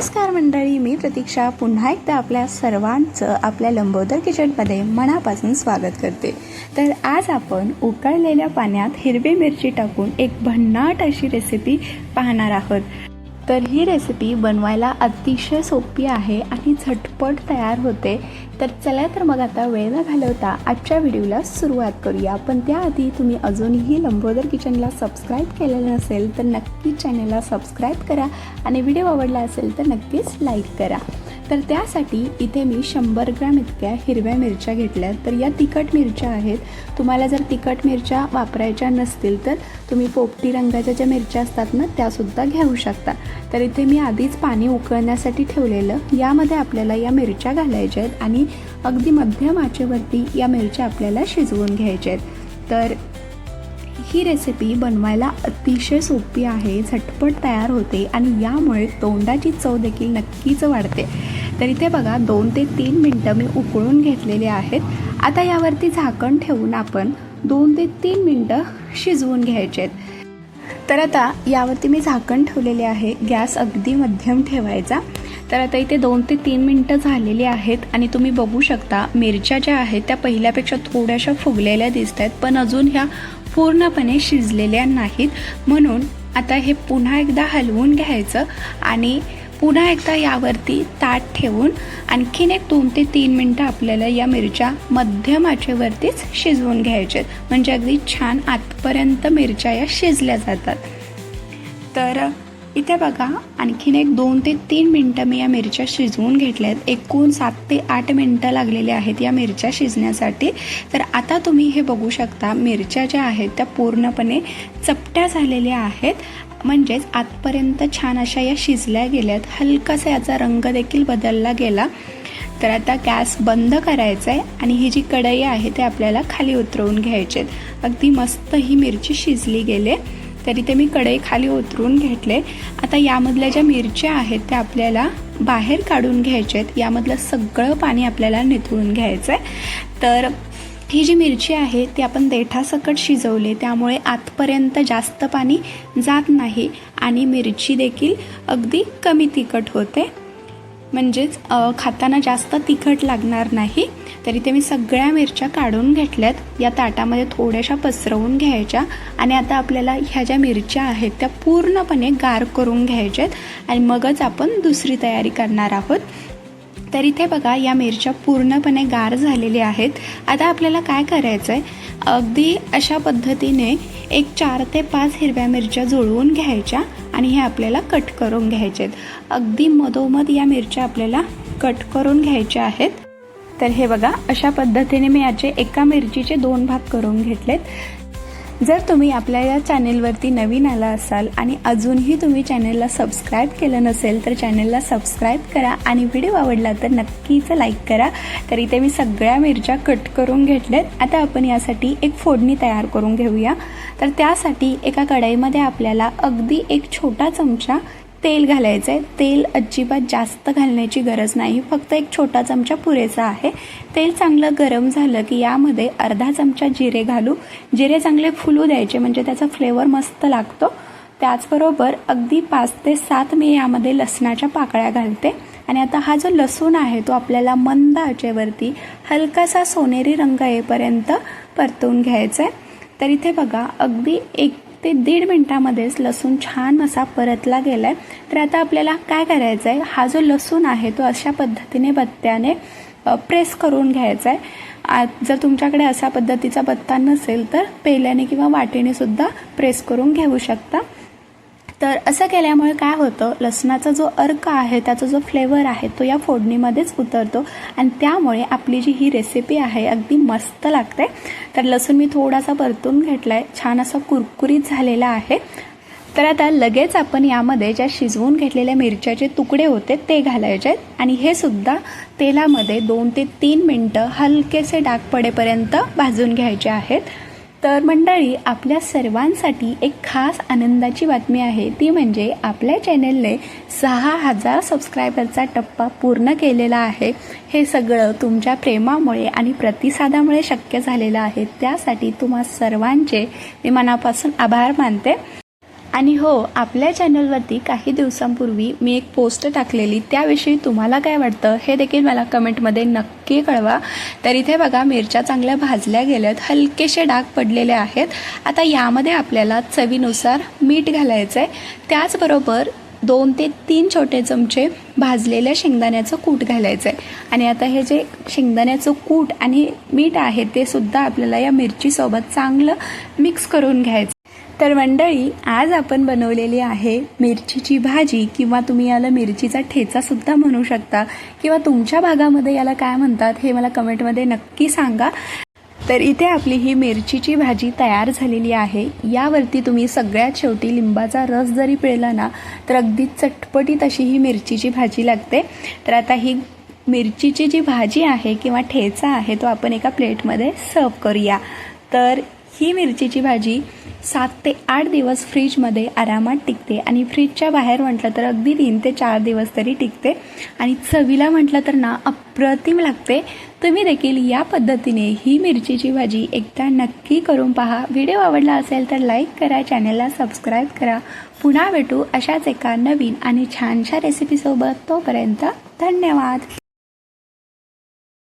नमस्कार मंडळी, मी प्रतीक्षा पुन्हा एकदा आपल्या सर्वांचं आपल्या लंबोदर किचनमध्ये मनापासून स्वागत करते। तर आज आपण उकळलेल्या पाण्यात हिरवी मिरची टाकून एक भन्नाट अशी रेसिपी पाहणार आहोत। तर ही रेसिपी बनवायला अतिशय सोपी आहे आणि झटपट तयार होते। तर चला तर मग आता वेळ न घालवता आजच्या व्हिडिओला सुरुवात करूया। पण त्याआधी तुम्ही अजूनही लंबोदर किचनला सबस्क्राईब केलेलं नसेल तर नक्कीच चॅनलला सबस्क्राईब करा आणि व्हिडिओ आवडला असेल तर नक्कीच लाईक करा। तर त्यासाठी इथे मी 100 ग्रॅम इतक्या हिरव्या मिरच्या घेतल्या। तर या तिखट मिरच्या आहेत। तुम्हाला जर तिखट मिरच्या वापरायच्या नसतील तर तुम्ही पोपटी रंगाच्या ज्या मिरच्या असतात ना त्यासुद्धा घेऊ शकता। तर इथे मी आधीच पाणी उकळण्यासाठी ठेवलेलं, यामध्ये आपल्याला या मिरच्या घालायच्या आहेत आणि अगदी मध्यम आचेवरती या मिरच्या आपल्याला शिजवून घ्यायच्या आहेत। तर ही रेसिपी बनवायला अतिशय सोपी आहे, झटपट तयार होते आणि यामुळे तोंडाची चव देखील नक्कीच वाढते। तर इथे बघा 2 ते 3 मिनिटं मी उकळून घेतलेले आहेत। आता यावरती झाकण ठेवून आपण 2 ते 3 मिनिटं शिजवून घ्यायचे आहेत। तर आता यावरती मी झाकण ठेवलेले आहे, गॅस अगदी मध्यम ठेवायचा। तर आता इथे 2 ते 3 मिनिटं झालेली आहेत आणि तुम्ही बघू शकता मिरच्या ज्या आहेत त्या पहिल्यापेक्षा थोड्याशा फुगलेल्या दिसत आहेत, पण अजून ह्या पूर्णपणे शिजलेल्या नाहीत। म्हणून आता हे पुन्हा एकदा हलवून घ्यायचं आणि पुन्हा एकदा यावरती ताट ठेवून आणखीन एक 2 ते 3 मिनिटं आपल्याला या मिरच्या मध्यम आचेवरतीच शिजवून घ्यायच्यात, म्हणजे अगदी छान आतपर्यंत मिरच्या या शिजल्या जातात। तर इथे बघा आणखीन एक 2 ते 3 मिनिटं मी या मिरच्या शिजवून घेतल्यात। एकूण 7 ते 8 मिनिटं लागलेले आहेत या मिरच्या शिजण्यासाठी। तर आता तुम्ही हे बघू शकता मिरच्या ज्या आहेत त्या पूर्णपणे चपट्या झालेल्या आहेत, म्हणजेच आतपर्यंत छान अशा या शिजल्या गेल्यात। हलकासा याचा रंग देखील बदलला गेला। तर आता गॅस बंद करायचा आहे आणि ही जी कढई आहे ते आपल्याला खाली उतरवून घ्यायची आहे। अगदी मस्त ही मिरची शिजली गेले। तर इथे मी कढई खाली उतरून घेतले। आता यामधल्या ज्या मिरच्या आहेत त्या आपल्याला बाहेर काढून घ्यायच्या आहेत। यामधलं सगळं पाणी आपल्याला निथळून घ्यायचं आहे। तर ही जी मिरची आहे ती आपण देठासकट शिजवले, त्यामुळे आतपर्यंत जास्त पाणी जात नाही आणि मिरची देखील अगदी कमी तिखट होते, म्हणजेच खाताना जास्त तिखट लागणार नाही। तर इथे मी सगळ्या मिरच्या काढून घेतल्यात। या ताटामध्ये थोड्याशा पसरवून घ्यायच्या आणि आता आपल्याला ह्या ज्या मिरच्या आहेत त्या पूर्णपणे गार करून घ्यायच्यात आणि मगच आपण दुसरी तयारी करणार आहोत। तर इथे बघा या मिरच्या पूर्णपणे गार झालेल्या आहेत। आता आपल्याला काय करायचं आहे, अगदी अशा पद्धतीने एक 4 ते 5 हिरव्या मिरच्या जुळवून घ्यायच्या आणि हे आपल्याला कट करून घ्यायचे आहेत। अगदी मधोमध या मिरच्या आपल्याला कट करून घ्यायच्या आहेत। तर हे बघा अशा पद्धतीने मी याचे एका मिरचीचे 2 भाग करून घेतलेत। जर तुम्ही आपल्या या चॅनेलवरती नवीन आला असाल आणि अजूनही तुम्ही चॅनेलला सबस्क्राईब केलं नसेल तर चॅनेलला सबस्क्राईब करा आणि व्हिडिओ आवडला तर नक्कीच लाईक करा। तर इथे मी सगळ्या मिरच्या कट करून घेतल्यात। आता आपण यासाठी एक फोडणी तयार करून घेऊया। तर त्यासाठी एका कढईमध्ये आपल्याला अगदी एक छोटा चमचा तेल घालायचं आहे। तेल अजिबात जास्त घालण्याची गरज नाही, फक्त एक छोटा चमचा पुरेसा आहे। तेल चांगलं गरम झालं की यामध्ये अर्धा चमचा जिरे घालू। जिरे चांगले फुलू द्यायचे, म्हणजे त्याचा फ्लेवर मस्त लागतो। त्याचबरोबर अगदी 5 ते 7 मी यामध्ये लसणाच्या पाकळ्या घालते आणि आता हा जो लसूण आहे तो आपल्याला मंद आचेवरती हलकासा सोनेरी रंग येईपर्यंत परतवून घ्यायचा आहे। तर इथे बघा अगदी 1 ते 1.5 मिनिटामध्येच लसूण छान असा परतला गेलाय। तर आता आपल्याला काय करायचं आहे, हा जो लसूण आहे तो अशा पद्धतीने बत्त्याने प्रेस करून घ्यायचा आहे। जर तुमच्याकडे अशा पद्धतीचा बत्ता नसेल तर पेल्याने किंवा वाटीने सुद्धा प्रेस करून घेऊ शकता। तर असं केल्यामुळे काय होतं, लसणाचा जो अर्क आहे त्याचा जो फ्लेवर आहे तो या फोडणीमध्येच उतरतो आणि त्यामुळे आपली जी ही रेसिपी आहे अगदी मस्त लागते। तर लसूण मी थोडासा परतून घेतलाय, छान असा कुरकुरीत झालेला आहे। तर आता लगेच आपण यामध्ये ज्या शिजवून घेतलेल्या मिरच्याचे तुकडे होते ते घालायचे आहेत आणि हे सुद्धा तेलामध्ये 2 ते 3 मिनिटं हलकेसे डाग पडेपर्यंत भाजून घ्यायचे आहेत। तर मंडळी, आपल्या सर्वांसाठी एक खास आनंदाची बातमी आहे, ती म्हणजे आपल्या चॅनेलने 6000 सबस्क्रायबरचा टप्पा पूर्ण केलेला आहे। हे सगळं तुमच्या प्रेमामुळे आणि प्रतिसादामुळे शक्य झालेलं आहे। त्यासाठी तुम्हा सर्वांचे मी मनापासून आभार मानते। आणि हो, आपल्या चॅनलवरती काही दिवसांपूर्वी मी एक पोस्ट टाकलेली, त्याविषयी तुम्हाला काय वाटतं हे देखील मला कमेंटमध्ये नक्की कळवा. तर इथे बघा, मिरच्या चांगल्या भाजल्या गेल्यात, हलकेसे डाग पडलेले आहेत. आता यामध्ये आपल्याला चवीनुसार मीठ घालायचं आहे. त्याचबरोबर 2 ते 3 छोटे चमचे भाजलेल्या शेंगदाण्याचं कूट घालायचं आहे. आणि आता हे जे शेंगदाण्याचं कूट आणि मीठ आहे ते सुद्धा आपल्याला या मिरचीसोबत चांगलं मिक्स करून घ्यायचं. तर मंडळी, आज आपण बनवलेली आहे मिरचीची भाजी, किंवा तुम्ही याला मिरचीचा ठेचासुद्धा म्हणू शकता, किंवा तुमच्या भागामध्ये याला काय म्हणतात हे मला कमेंटमध्ये नक्की सांगा. तर इथे आपली ही मिरचीची भाजी तयार झालेली आहे. यावरती तुम्ही सगळ्यात शेवटी लिंबाचा रस जरी पिळला ना तर अगदी चटपटीत अशी ही मिरचीची भाजी लागते. तर आता ही मिरचीची जी भाजी आहे किंवा ठेचा आहे तो आपण एका प्लेटमध्ये सर्व करूया. तर ही मिरचीची भाजी 7 ते 8 दिवस फ्रीजमध्ये आरामात टिकते, आणि फ्रीजच्या बाहेर म्हटलं तर अगदी 3 ते 4 दिवस तरी टिकते. आणि चवीला म्हटलं तर ना अप्रतिम लागते. तुम्ही देखील या पद्धतीने ही मिरचीची भाजी एकदा नक्की करून पहा. व्हिडिओ आवडला असेल तर लाईक करा, चॅनलला सबस्क्राईब करा. पुन्हा भेटू अशाच एका नवीन आणि छानशा रेसिपीसोबत. तोपर्यंत धन्यवाद.